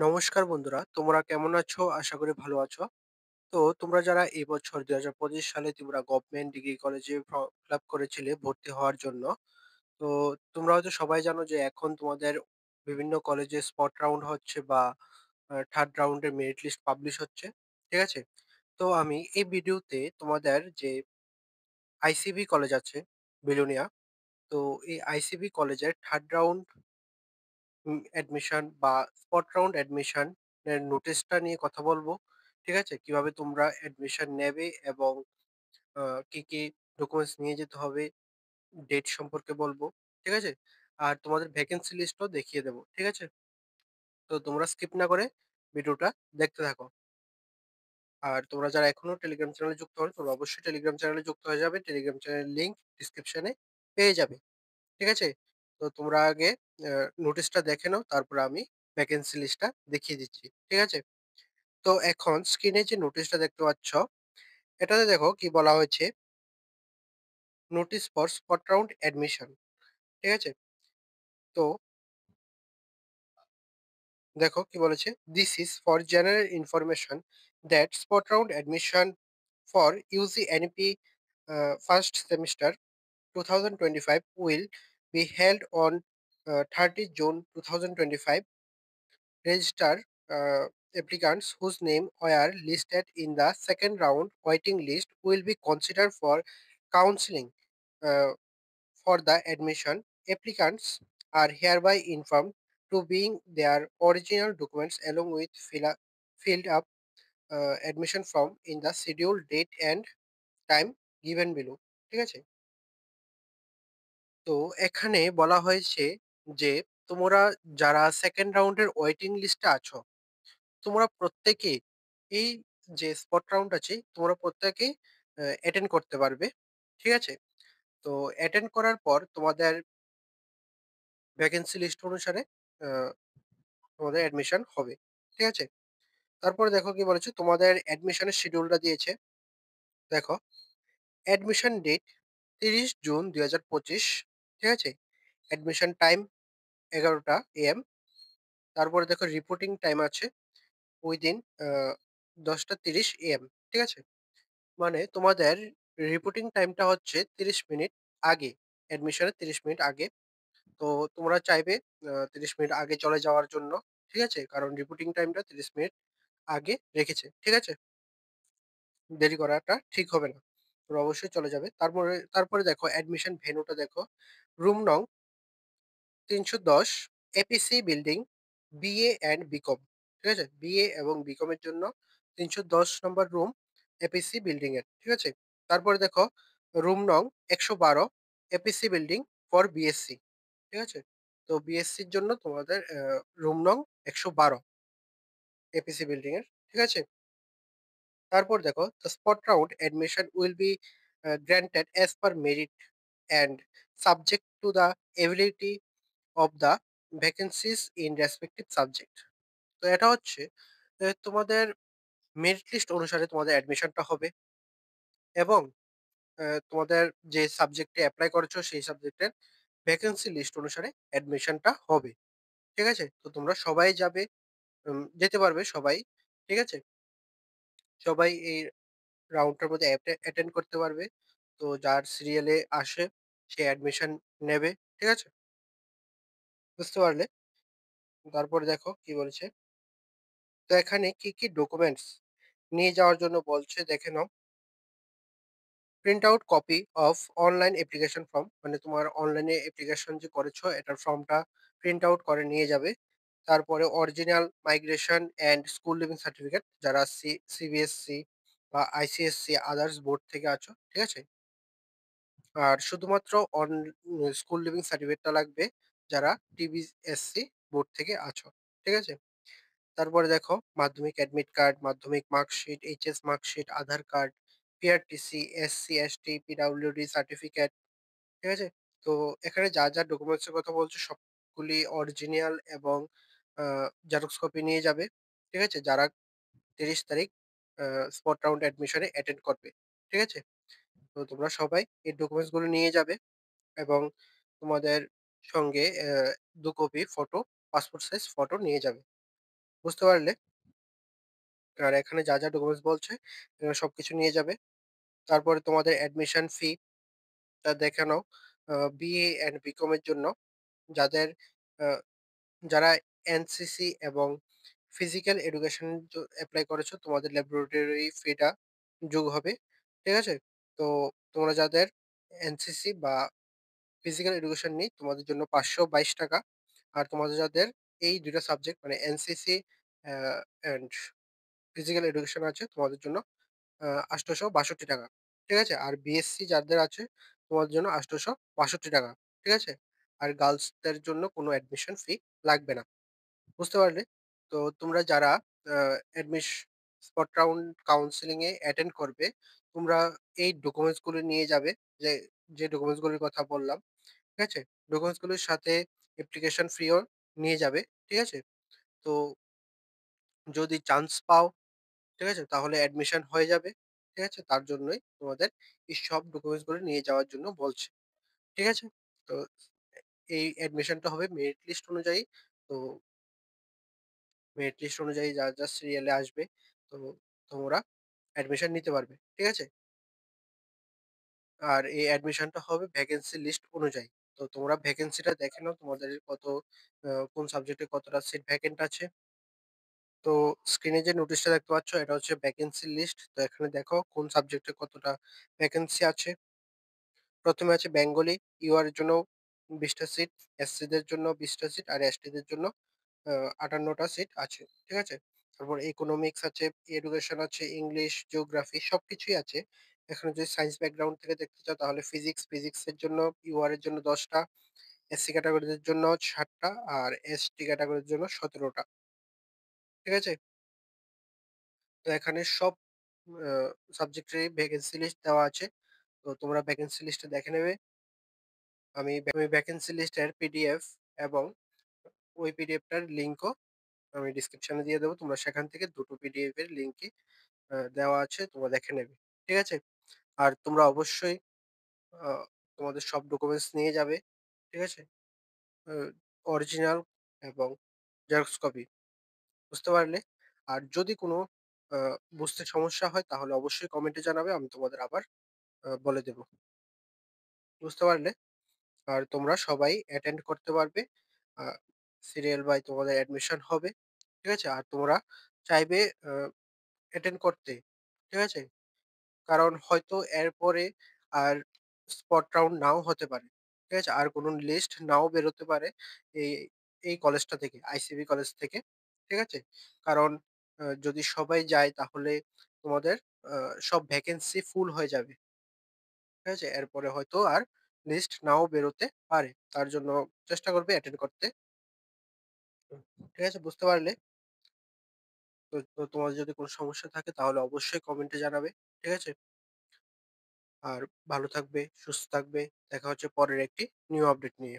নমস্কার বন্ধুরা, তোমরা কেমন আছো? আশা করি ভালো আছো। তো তোমরা যারা এই বছর ২০২৫ সালে তোমরা গভর্নমেন্ট ডিগ্রি কলেজে ফিল আপ করেছিলে ভর্তি হওয়ার জন্য। তো তোমরা হয়তো সবাই জানো যে এখন তোমাদের বিভিন্ন কলেজে স্পট রাউন্ড হচ্ছে বা থার্ড রাউন্ডের মেরিট লিস্ট পাবলিশ হচ্ছে। ঠিক আছে? তো আমি এই ভিডিওতে তোমাদের যে আইসিবি কলেজ আছে বিলোনিয়া, তো এই আইসিবি কলেজের থার্ড রাউন্ড অ্যাডমিশন বা স্পট রাউন্ড অ্যাডমিশন এর নোটিশটা নিয়ে কথা বলবো। ঠিক আছে? কিভাবে তোমরা অ্যাডমিশন নেবে এবং কি, কি ডকুমেন্টস নিয়ে যেতে হবে, ডেট সম্পর্কে বলবো। ঠিক আছে? আর তোমাদের ভ্যাকেন্সি লিস্টও দেখিয়ে দেবো। ঠিক আছে? তো তোমরা স্কিপ না করে ভিডিওটা দেখতে থাকো। আর তোমরা যারা এখনো টেলিগ্রাম চ্যানেলে যুক্ত হন, তোমরা অবশ্যই টেলিগ্রাম চ্যানেলে যুক্ত হয়ে যাবে। টেলিগ্রাম চ্যানেলের লিংক ডেসক্রিপশনে পেয়ে যাবে। ঠিক আছে? তো তোমরা আগে আ নোটিশটা দেখে নাও, তারপরে আমি ভ্যাকেন্সি লিস্টটা দেখিয়ে দিচ্ছি। ঠিক আছে? তো এখন স্ক্রিনে যে নোটিশটা দেখতে পাচ্ছ, এটাতে দেখো কি বলা হয়েছে, notice for spot round admission. ঠিক আছে? তো দেখো কি বলেছে, this is for general information that spot round admission for UG NEP first semester 2025 will be held on 30 June 2025. Register applicants whose name were listed in the second round waiting list will be considered for counseling uh, for the admission. Applicants are hereby informed to bring their original documents along with filled up admission form in the scheduled date and time given below. ঠিক আছে? তো এখানে বলা হয়েছে যে তোমরা যারা second রাউন্ডের ওয়েটিং লিস্টে আছো, তোমরা প্রত্যেকে এই যে স্পট রাউন্ড আছে, তোমরা প্রত্যেকেই অ্যাটেন্ড করতে পারবে। ঠিক আছে? তো অ্যাটেন্ড করার পর তোমাদের ভ্যাকেন্সি লিস্ট অনুসারে আ তোমাদের অ্যাডমিশন হবে। ঠিক আছে? তারপরে দেখো কি বলেছে, তোমাদের অ্যাডমিশনের শিডিউলটা দিয়েছে। দেখো, অ্যাডমিশন ডেট ৩০ জুন ২০২৫। ঠিক আছে? অ্যাডমিশন টাইম ১১টা AM। তারপরে দেখো রিপোর্টিং টাইম আছে উইদিন আ ১০টা ৩০ AM। ঠিক আছে? মানে তোমাদের রিপোর্টিং টাইমটা হচ্ছে ৩০ মিনিট আগে, অ্যাডমিশনের ৩০ মিনিট আগে। তো তোমরা চাইবে ৩০ মিনিট আগে চলে যাওয়ার জন্য। ঠিক আছে? কারণ রিপোর্টিং টাইমটা ৩০ মিনিট আগে রেখেছে। ঠিক আছে? দেরি করাটা ঠিক হবে না। তোমরা অবশ্যই চলে যাবে। তারপরে দেখো অ্যাডমিশন ভেন্যুটা দেখো। রুম নং ৩১০ APC building, BA and BCom. ঠিক আছে? বিএ এবং বিকম এর জন্য ৩১০ নম্বর রুম এপিসি বিল্ডিং এর। ঠিক আছে? তারপরে দেখো রুম নং ১১২ এপিসি বিল্ডিং ফর বিএসসি। ঠিক আছে? তো বিএসসির জন্য তোমাদের রুম নং ১১২ এপিসি বিল্ডিং এর। ঠিক আছে? তারপর দেখো, the spot round admission will be granted as per merit and subject to the availability of the vacancies in respective subject. তো এটা হচ্ছে তোমাদের মেরিট লিস্ট অনুসারে তোমাদের অ্যাডমিশনটা হবে এবং তোমাদের যে সাবজেক্টে এপ্লাই করেছো সেই সাবজেক্টের ভ্যাকেন্সি লিস্ট অনুসারে অ্যাডমিশনটা হবে। ঠিক আছে? তো তোমরা সবাই যাবে, যেতে পারবে সবাই। ঠিক আছে? সবাই এই রাউন্ডটার মধ্যে অ্যাটেন্ড করতে পারবে। তো যার সিরিয়ালে আসে সে অ্যাডমিশন নেবে। ঠিক আছে? বুঝতে পারলে? তারপরে দেখো কি বলেছে। তো এখানে কি, কি ডকুমেন্টস নিয়ে যাওয়ার জন্য বলছে দেখে নাও। Print out copy of online application form, মানে তোমার অনলাইনে অ্যাপ্লিকেশন যে করেছো এটার ফর্মটা প্রিন্ট আউট করে নিয়ে যাবে। তারপরে original migration and school living certificate যারা সিবিএসসি বা আইসিএসসি আদার্স বোর্ড থেকে আছো। ঠিক আছে? আর শুধুমাত্র স্কুল লিভিং সার্টিফিকেটটা লাগবে যারা টিবিএসসি বোর্ড থেকে আছো। ঠিক আছে? তারপরে দেখো মাধ্যমিক অ্যাডমিট কার্ড, মাধ্যমিক মার্কশিট, এইচএস মার্কশিট, আধার কার্ড, পিআরটিসি, এসসি/এসটি, পিডব্লিউডি সার্টিফিকেট। ঠিক আছে? তো এখানে যা ডকুমেন্টস এর কথা বলছে সবগুলি অরিজিনাল এবং আ জেরক্স কপি নিয়ে যাবে। ঠিক আছে? যারা ৩০ তারিখ আ স্পট রাউন্ড অ্যাডমিশন এ অ্যাটেন্ড করবে। ঠিক আছে? তো তোমরা সবাই এই ডকুমেন্টস গুলো নিয়ে যাবে এবং তোমাদের সঙ্গে ২ copy photo, passport size photo নিয়ে যাবে। বুঝতে পারলে? আর এখানে যা ডকুমেন্টস বলছে সবকিছু নিয়ে যাবে। তারপরে তোমাদের অ্যাডমিশন ফি টা দেখে নাও। বিএ অ্যান্ড বিকম এর জন্য যাদের আ যারা এনসিসি এবং ফিজিক্যাল এডুকেশন এপ্লাই করেছো তোমাদের ল্যাবরেটরি ফিটা যোগ হবে। ঠিক আছে? তো তোমরা যাদের এনসিসি বা ফিজিক্যাল এডুকেশন নেই তোমাদের জন্য ৳৫২২ আর তোমাদের যাদের এই ২ টা সাবজেক্ট মানে NCC uh and physical education আছে তোমাদের জন্য ৳৮৬২ ঠিক আছে? আর বিএসসি যাদের আছে তোমাদের জন্য ৳৮৬২ ঠিক আছে? আর গার্লসদের জন্য কোনো অ্যাডমিশন ফি লাগবে না। বুঝতে পারলে? তো তোমরা যারা আ অ্যাডমিশ স্পট রাউন্ড কাউন্সেলিং এ অ্যাটেন্ড করবে, তোমরা এই ডকুমেন্টস গুলো নিয়ে যাবে। যে, যে ডকুমেন্টস গুলোর কথা বললাম, ঠিক আছে? ডকুমেন্টস গুলোর সাথে অ্যাপ্লিকেশন ফিও নিয়ে যাবে। ঠিক আছে? তো যদি চান্স পাও, ঠিক আছে? তাহলে অ্যাডমিশন হয়ে যাবে। ঠিক আছে? তার জন্যই তোমাদের এই সব ডকুমেন্টস গুলো নিয়ে যাওয়ার জন্য বলছে। ঠিক আছে? তো এই অ্যাডমিশনটা হবে মেরিট লিস্ট অনুযায়ী। তো মেরিট লিস্ট অনুযায়ী যা সিরিয়ালে আসবে, তো তোমরা অ্যাডমিশন নিতে পারবে। ঠিক আছে? আর এই অ্যাডমিশনটা হবে ভ্যাকেন্সি লিস্ট অনুযায়ী। তো তোমরা ভ্যাকেন্সিটা দেখে নাও তোমাদের কত কোন সাবজেক্টে কতটা সিট ভ্যাকেন্ট আছে। তো স্ক্রিনে যে নোটিশটা দেখতে পাচ্ছ এটা হচ্ছে ভ্যাকেন্সি লিস্ট। তো এখানে দেখো কোন সাবজেক্টে কতটা ভ্যাকেন্সি আছে। ১ম এ আছে বেঙ্গলি, ইউআর এর জন্য ২০ টা সিট, এসসি দের জন্য ২০ টা সিট আর এসটি দের জন্য ৫৮ টা সিট আছে। ঠিক আছে? তারপর ইকোনমিক্স আছে, এডুকেশন আছে, ইংলিশ, জিওগ্রাফি সবকিছুই আছে। এখানে যদি সায়েন্স ব্যাকগ্রাউন্ড থেকে দেখতে চাও তাহলে ফিজিক্স এর জন্য, ইউআর এর জন্য ১০ টা, এসসি ক্যাটেগরিদের জন্য ৬০ টা আর এসটি ক্যাটেগরির জন্য ১৭ টা। ঠিক আছে? তো এখানে সব আ সাবজেক্টেরই ভ্যাকেন্সি লিস্ট দেওয়া আছে। তো তোমরা ভ্যাকেন্সি লিস্টটা দেখে নেবে। আমি ভ্যাকেন্সি লিস্টের পিডিএফ এবং ওই পিডিএফটার লিঙ্কও আমি ডেসক্রিপশনে দিয়ে দেবো। তোমরা সেখান থেকে দুটো পিডিএফ এর লিঙ্কই দেওয়া আছে। তোমরা দেখে নেবে। ঠিক আছে? আর তোমরা অবশ্যই আ তোমাদের সব ডকুমেন্টস নিয়ে যাবে। ঠিক আছে? আ অরিজিনাল এবং জেরক্স কপি। বুঝতে পারলে? আর যদি কোনো আ বুঝতে সমস্যা হয় তাহলে অবশ্যই কমেন্টে জানাবে। আমি তোমাদের আবার বলে দেব। বুঝতে পারলে? আর তোমরা সবাই অ্যাটেন্ড করতে পারবে। আ সিরিয়াল বাই তোমাদের অ্যাডমিশন হবে। ঠিক আছে? আর তোমরা চাইবে আ অ্যাটেন্ড করতে। ঠিক আছে? কারণ হয়তো এরপরে আর স্পট রাউন্ড নাও হতে পারে। ঠিক আছে? আর কোন লিস্ট নাও বেরোতে পারে এই এই কলেজটা থেকে, আইসিবি কলেজ থেকে। ঠিক আছে? কারণ যদি সবাই যায় তাহলে তোমাদের আ সব ভ্যাকেন্সি ফুল হয়ে যাবে। ঠিক আছে? এরপরে হয়তো আর লিস্ট নাও বেরোতে পারে। তার জন্য চেষ্টা করবে অ্যাটেন্ড করতে। ঠিক আছে? বুঝতে পারলে? তো তোমাদের যদি কোন সমস্যা থাকে তাহলে অবশ্যই কমেন্টে জানাবে। ঠিক আছে? আর ভালো থাকবে, সুস্থ থাকবে। দেখা হচ্ছে পরের একটি নিউ আপডেট নিয়ে।